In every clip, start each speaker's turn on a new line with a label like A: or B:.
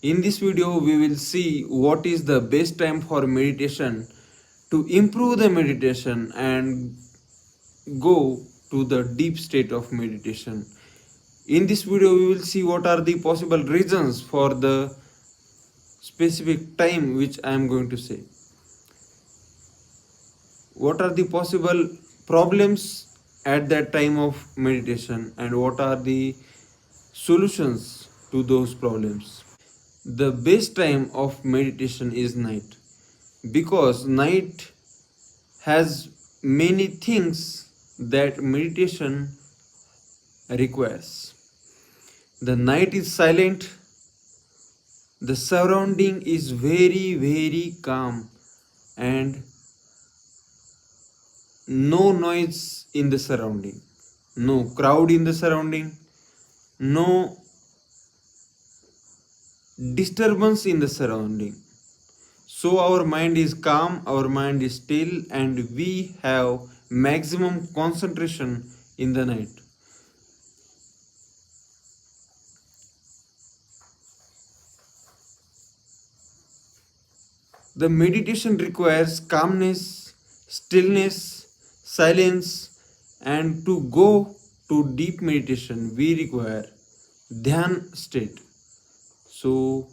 A: In this video, we will see what is the best time for meditation to improve the meditation and go to the deep state of meditation. In this video, we will see what are the possible reasons for the specific time which I am going to say. What are the possible problems at that time of meditation and what are the solutions to those problems. The best time of meditation is night because night has many things that meditation requires. The night is silent, the surrounding is very calm, and no noise in the surrounding, no crowd in the surrounding, no disturbance in the surrounding. So our mind is calm, our mind is still, and we have maximum concentration in the night. The meditation requires calmness, stillness, silence, and to go to deep meditation, we require dhyan state. So,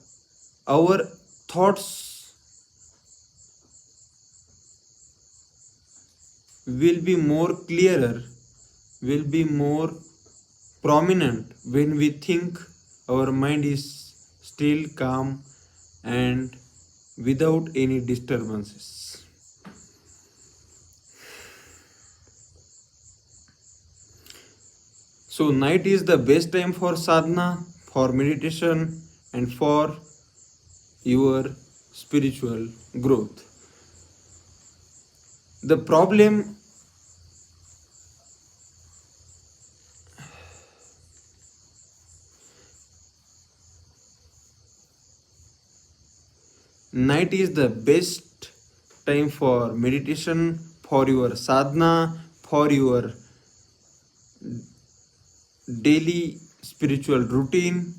A: our thoughts will be more clearer, will be more prominent when we think our mind is still calm and without any disturbances. So night is the best time for sadhana, for meditation and for your spiritual growth. The problem night is the best time for meditation, for your sadhana, for your daily spiritual routine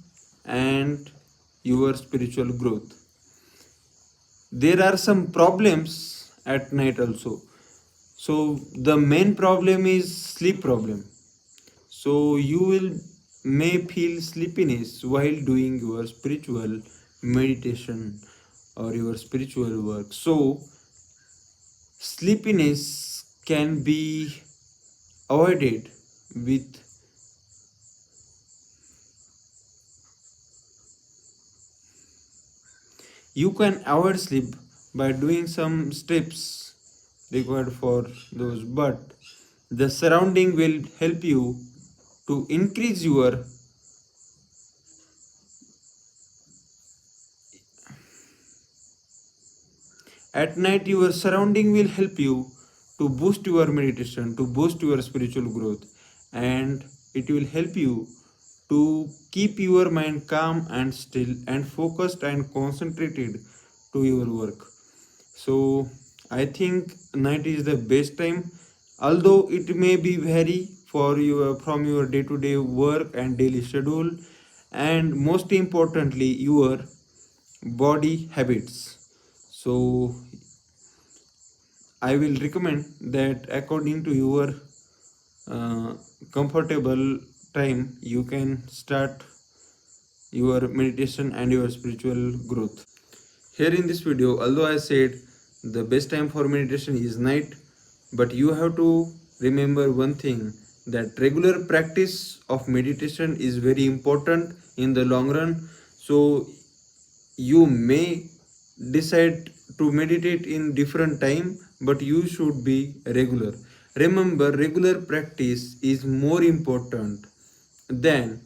A: and your spiritual growth. There are some problems at night also. So the main problem is sleep problem. So you will may feel sleepiness while doing your spiritual meditation or your spiritual work. So sleepiness can be avoided with you can avoid sleep by doing some steps required for those, but the surrounding will help you to increase your at night. Your surrounding will help you to boost your meditation, to boost your spiritual growth, and it will help you to keep your mind calm and still and focused and concentrated to your work. So I think night is the best time, although it may be vary for your from your day-to-day work and daily schedule, and most importantly your body habits. So I will recommend that according to your comfortable time, you can start your meditation and your spiritual growth. Here in this video, although I said the best time for meditation is night, but you have to remember one thing, that regular practice of meditation is very important in the long run. So you may decide to meditate in different time, but you should be regular. Remember, regular practice is more important than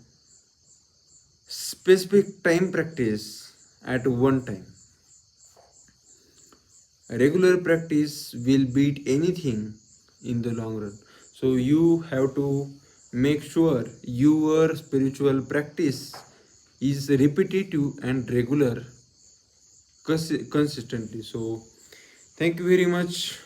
A: specific time practice at one time. Regular practice will beat anything in the long run. So you have to make sure your spiritual practice is repetitive and regular consistently. So thank you very much